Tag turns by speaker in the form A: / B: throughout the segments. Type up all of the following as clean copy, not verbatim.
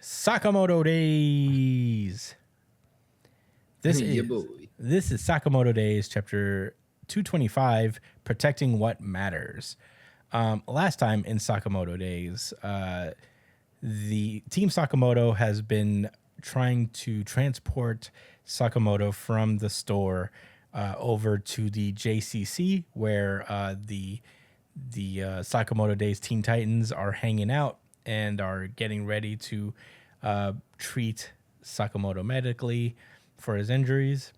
A: Sakamoto Days. This
B: Yeah,
A: is
B: boy.
A: this is Sakamoto Days, chapter 225, Protecting What Matters. Last time in Sakamoto Days, the Team Sakamoto has been trying to transport Sakamoto from the store over to the JCC, where the Sakamoto Days Teen Titans are hanging out and are getting ready to treat Sakamoto medically for his injuries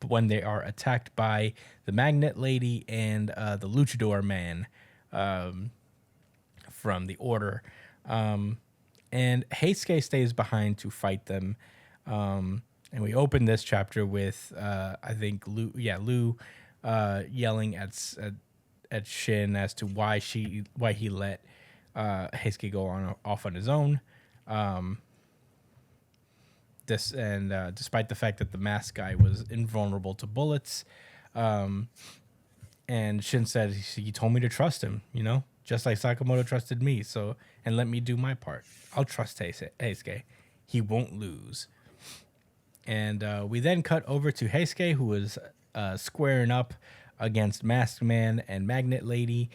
A: when they are attacked by the Magnet Lady and the Luchador Man from the Order. And Heisuke stays behind to fight them. And we open this chapter with I think Lou yelling at Shin as to why he let Heisuke go off on his own. Despite the fact that the mask guy was invulnerable to bullets, and Shin said he told me to trust him, just like Sakamoto trusted me. So, and let me do my part. I'll trust Heisuke. He won't lose. And we then cut over to Heisuke, who was squaring up against Masked Man and Magnet Lady.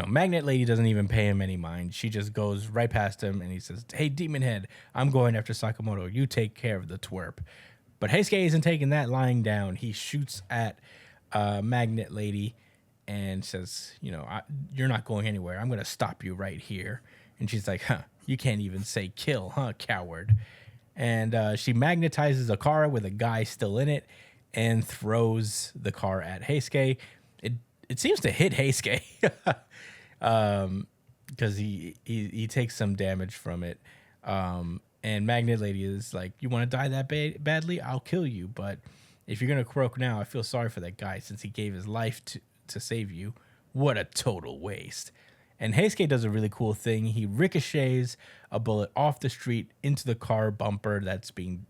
A: Magnet Lady doesn't even pay him any mind. She just goes right past him, and he says, "Hey, Demon Head, I'm going after Sakamoto. You take care of the twerp." But Heisuke isn't taking that lying down. He shoots at Magnet Lady and says, "You're not going anywhere. I'm going to stop you right here." And she's like, "Huh, you can't even say kill, huh, coward?" And she magnetizes a car with a guy still in it and throws the car at Heisuke. It seems to hit Heisuke because he takes some damage from it. And Magnet Lady is like, "You want to die that badly? I'll kill you. But if you're going to croak now, I feel sorry for that guy since he gave his life to save you. What a total waste." And Heisuke does a really cool thing. He ricochets a bullet off the street into the car bumper that's being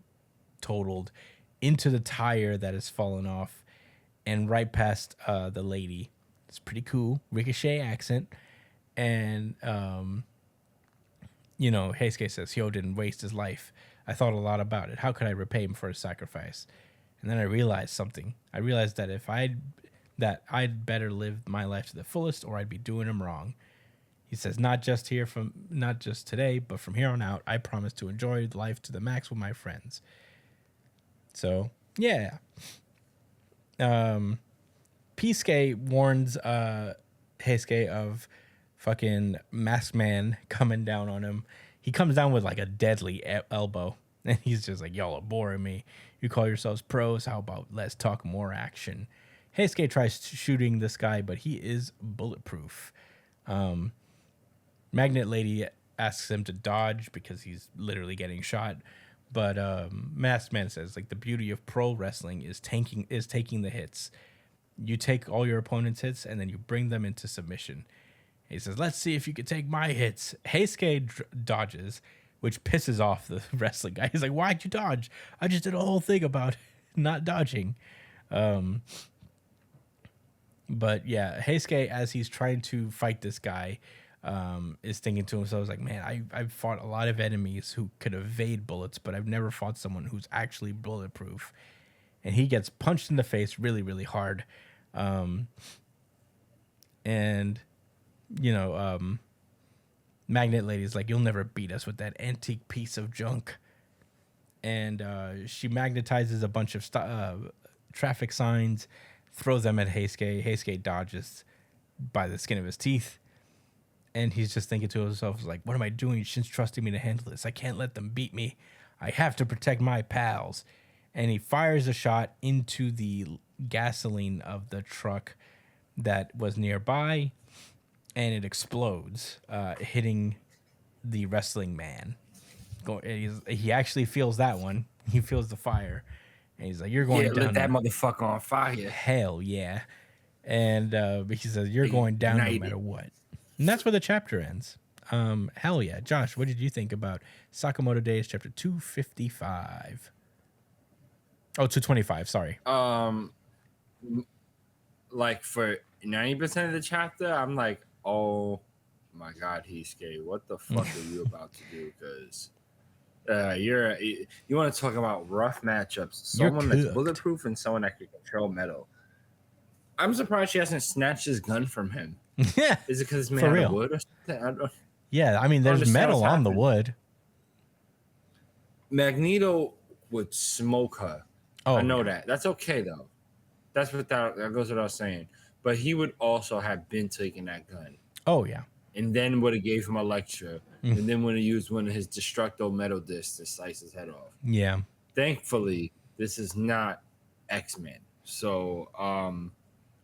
A: totaled, into the tire that has fallen off, and right past the lady. It's pretty cool. Ricochet accent. And, Heisuke says, Hyo didn't waste his life. I thought a lot about it. How could I repay him for his sacrifice? And then I realized something. I realized that I'd better live my life to the fullest, or I'd be doing him wrong. He says, not just today, but from here on out, I promise to enjoy life to the max with my friends. So, yeah. Pisuke warns Heisuke of fucking Masked Man coming down on him. He comes down with like a deadly elbow, and he's just like, "Y'all are boring me. You call yourselves pros. How about let's talk more action?" Heisuke tries shooting this guy, but he is bulletproof. Magnet Lady asks him to dodge because he's literally getting shot. But Masked Man says, like, the beauty of pro wrestling is taking the hits. You take all your opponent's hits and then you bring them into submission. He says, "Let's see if you can take my hits." Heisuke dodges, which pisses off the wrestling guy. He's like, "Why'd you dodge? I just did a whole thing about not dodging." But yeah, Heisuke, as he's trying to fight this guy, is thinking to himself, like, "Man, I've fought a lot of enemies who could evade bullets, but I've never fought someone who's actually bulletproof." And he gets punched in the face really, really hard. Magnet Lady's like, "You'll never beat us with that antique piece of junk." And she magnetizes a bunch of traffic signs, throws them at Heisuke. Heisuke dodges by the skin of his teeth. And he's just thinking to himself, like, "What am I doing? Shin's trusting me to handle this. I can't let them beat me. I have to protect my pals." And he fires a shot into the gasoline of the truck that was nearby, and it explodes, hitting the wrestling man. He actually feels that one. He feels the fire. And he's like, "You're going down."
B: Lit that motherfucker on fire.
A: Hell yeah. And he says, "You're going down no matter what." And that's where the chapter ends. Hell yeah. Josh, what did you think about Sakamoto Days chapter 255? Oh, 225, sorry.
B: Like for 90% of the chapter, I'm like, Oh my God, Heasuke, what the fuck are you about to do? Because you want to talk about rough matchups?
A: You're
B: Someone that's
A: cooked.
B: bulletproof and someone that can control metal. I'm surprised she hasn't snatched his gun from him.
A: Yeah,
B: Is it because it's made
A: for
B: out of
A: real.
B: wood or something?
A: Yeah, I mean,
B: I don't
A: there's
B: understand what's
A: metal on the
B: happening.
A: wood.
B: Magneto would smoke her. I
A: Oh
B: know
A: yeah.
B: that. That's okay though. That goes without saying. But he would also have been taking that gun,
A: Oh yeah.
B: and then would have gave him a lecture,
A: Mm,
B: and then would have used one of his destructo metal discs to slice his head off.
A: yeah.
B: Thankfully, this is not X-Men, so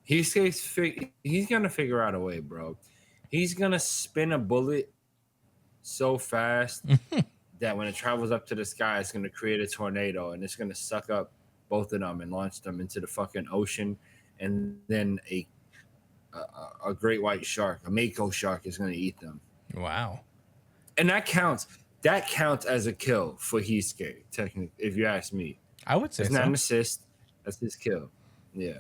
B: he's gonna figure out a way, bro. He's gonna spin a bullet so fast that when it travels up to the sky, it's gonna create a tornado and it's gonna suck up both of them and launch them into the fucking ocean, and then a great white shark, a mako shark, is gonna eat them,
A: Wow.
B: and that counts. That counts as a kill for Heisuke, technically, if you ask me.
A: I would say
B: It's not
A: so.
B: an assist. That's his kill. Yeah.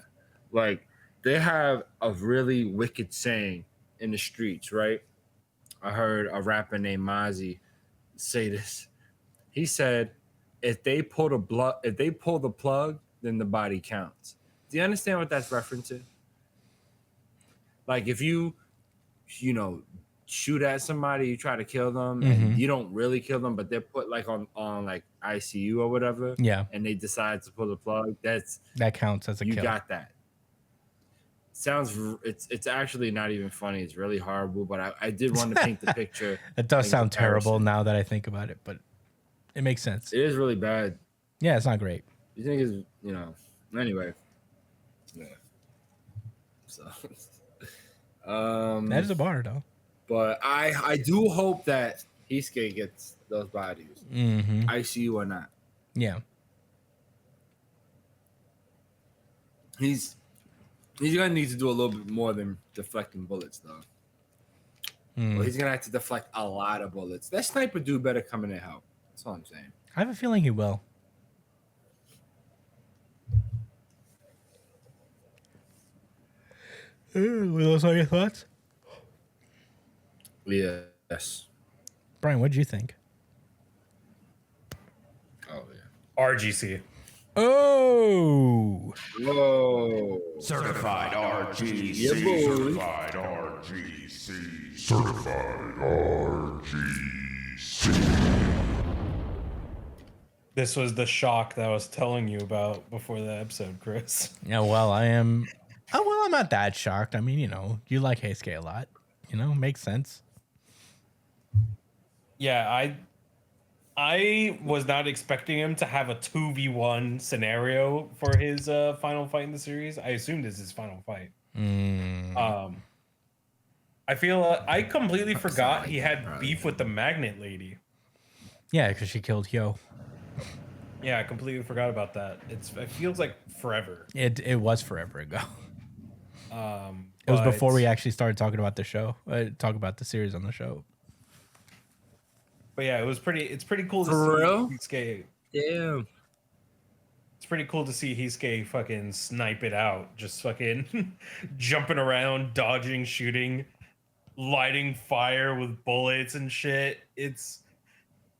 B: Like, they have a really wicked saying in the streets, right? I heard a rapper named Mozzie say this. He said, if they pull the plug, then the body counts. Do you understand what that's referencing? Like, if you know, shoot at somebody, you try to kill them, and
A: Mm-hmm.
B: you don't really kill them, but they're put like on like ICU or whatever,
A: Yeah,
B: and they decide to pull the plug. That's
A: that counts as a
B: you
A: kill.
B: got that. It's actually not even funny. It's really horrible, but I did want to paint the picture
A: It does
B: in
A: sound terrible
B: comparison.
A: now that I think about it, but it makes sense.
B: It is really bad.
A: Yeah, it's not great.
B: You think it's anyway. Yeah. So,
A: That is a bar, though.
B: but I do hope that Heisuke gets those bodies,
A: Mm-hmm.
B: ICU or not.
A: Yeah.
B: He's gonna need to do a little bit more than deflecting bullets, though. Well, he's gonna have to deflect a lot of bullets. That sniper dude better come in and help. That's all I'm saying.
A: I have a feeling he will. Were those all your thoughts?
B: Yes.
A: Brian, what did you think?
B: Oh yeah.
C: RGC.
A: Oh!
B: Whoa.
D: Certified RGC.
B: Yeah, boy.
D: Certified RGC. Certified RGC.
C: This was the shock that I was telling you about before the episode, Chris.
A: Yeah, well, I am. Oh, well, I'm not that shocked. I mean, you like Heisuke a lot. Makes sense.
C: Yeah, I was not expecting him to have a 2v1 scenario for his final fight in the series. I assumed this is his final fight. I feel I completely forgot he had beef with the magnet lady.
A: Yeah, because she killed Hyo.
C: Yeah, I completely forgot about that. It feels like forever.
A: It was forever ago. It was
C: But-
A: before we actually started talking about the show. Talk about the series on the show.
C: But yeah, it's pretty cool to
B: For
C: see
B: real?
C: Heisuke.
B: Damn.
C: It's pretty cool to see Heisuke fucking snipe it out, just fucking jumping around, dodging, shooting, lighting fire with bullets and shit. It's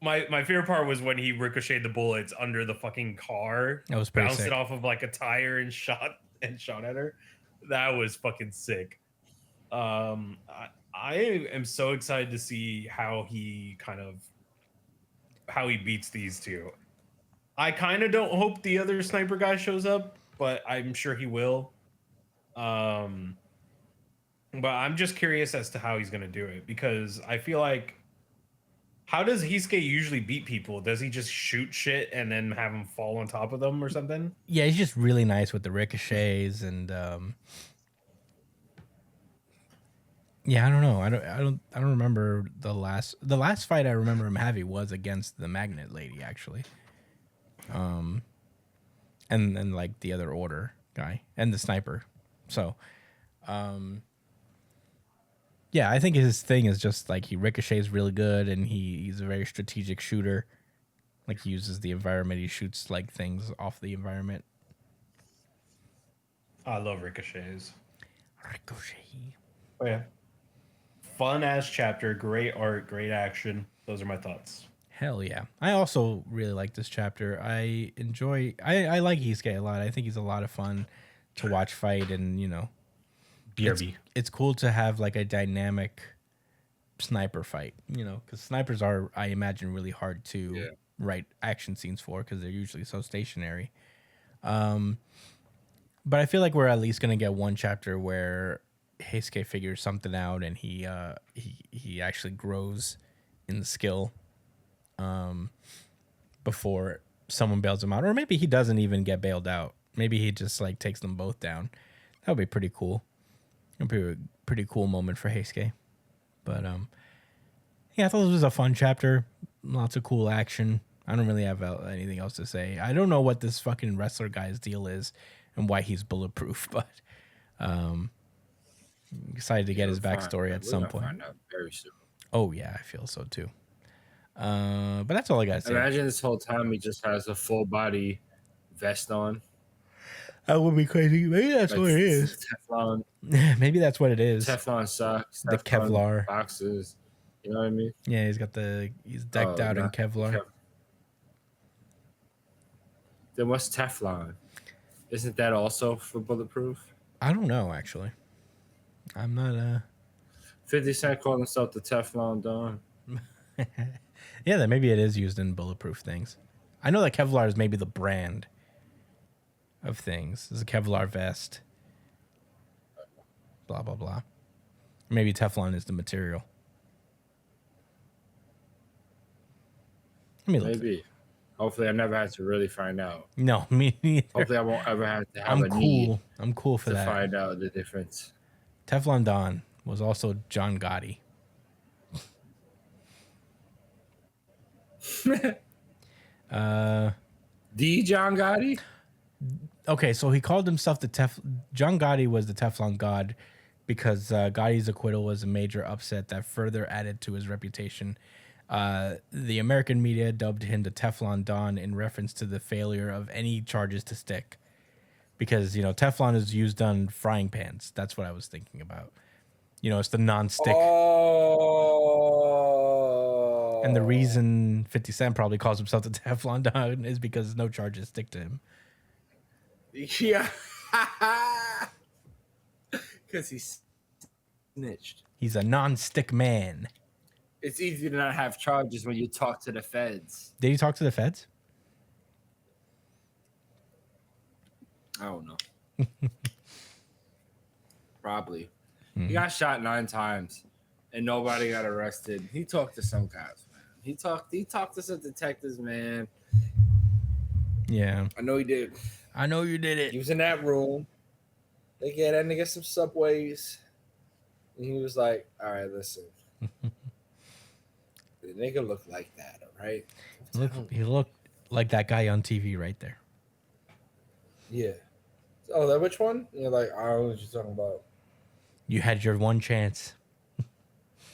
C: my favorite part was when he ricocheted the bullets under the fucking car.
A: That was pretty
C: bounced
A: sick.
C: it off of like a tire and shot at her. That was fucking sick. I am so excited to see how he beats these two. I kind of don't hope the other sniper guy shows up, but I'm sure he will. But I'm just curious as to how he's gonna do it, because I feel like, how does Heisuke usually beat people? Does he just shoot shit and then have them fall on top of them or something?
A: Yeah, he's just really nice with the ricochets and yeah, I don't know. I don't remember the last fight I remember him having was against the magnet lady, actually. And then like the other order guy and the sniper. So yeah, I think his thing is just like he ricochets really good, and he's a very strategic shooter. Like he uses the environment, he shoots like things off the environment.
C: I love ricochets.
A: Ricochet.
C: Oh yeah. fun ass chapter. Great art, great action. Those are my thoughts.
A: Hell yeah. I also really like this chapter. I like Hisuke a lot. I think he's a lot of fun to watch fight, and
C: BRB.
A: it's cool to have like a dynamic sniper fight, because snipers are, I imagine, really hard to
B: Yeah.
A: write action scenes for because they're usually so stationary. But I feel like we're at least gonna get one chapter where Heisuke figures something out, and he actually grows in the skill before someone bails him out, or maybe he doesn't even get bailed out. Maybe he just like takes them both down. That would be pretty cool. It'd be a pretty cool moment for Heisuke. But yeah, I thought this was a fun chapter. Lots of cool action. I don't really have anything else to say. I don't know what this fucking wrestler guy's deal is and why he's bulletproof, but I'm excited to get his backstory at some point.
B: Find out very soon.
A: Oh yeah, I feel so too. But that's all I gotta say.
B: Imagine this whole time he just has a full body vest on.
A: That would be crazy. Maybe that's what it is.
B: Teflon,
A: Maybe that's what it is.
B: Teflon socks,
A: The
B: Teflon
A: Kevlar
B: boxes. You know what I mean?
A: Yeah, he's decked out in
B: not
A: Kevlar.
B: Then what's Teflon? Isn't that also for bulletproof?
A: I don't know actually. I'm not
B: 50 Cent called himself the Teflon Don.
A: Yeah, that maybe it is used in bulletproof things. I know that Kevlar is maybe the brand of things. It's a Kevlar vest. Blah blah blah. Maybe Teflon is the material. Let me look.
B: Maybe. Hopefully, I never had to really find out.
A: No, me neither.
B: Hopefully, I won't ever have to have
A: I'm
B: a need
A: cool. I'm cool for
B: to
A: that.
B: find out the difference.
A: Teflon Don was also John Gotti.
B: The John Gotti?
A: Okay, so he called himself John Gotti was the Teflon God because Gotti's acquittal was a major upset that further added to his reputation. The American media dubbed him the Teflon Don in reference to the failure of any charges to stick. Because, Teflon is used on frying pans. That's what I was thinking about. It's the non-stick.
B: Oh.
A: And the reason 50 Cent probably calls himself the Teflon Don is because no charges stick to him.
B: Yeah. Because he snitched.
A: He's a non-stick man.
B: It's easy to not have charges when you talk to the feds.
A: Did he talk to the feds?
B: I don't know. Probably. He got shot 9 times and nobody got arrested. He talked to some cops, man. He talked to some detectives, man.
A: Yeah.
B: I know he did.
A: I know you did it.
B: He was in that room. They gave that nigga some Subways. And he was like, all right, listen. The nigga looked like that, all right?
A: He looked like that guy on TV right there.
B: Yeah. Oh, that which one? You're like, I don't know what you're talking about.
A: You had your one chance.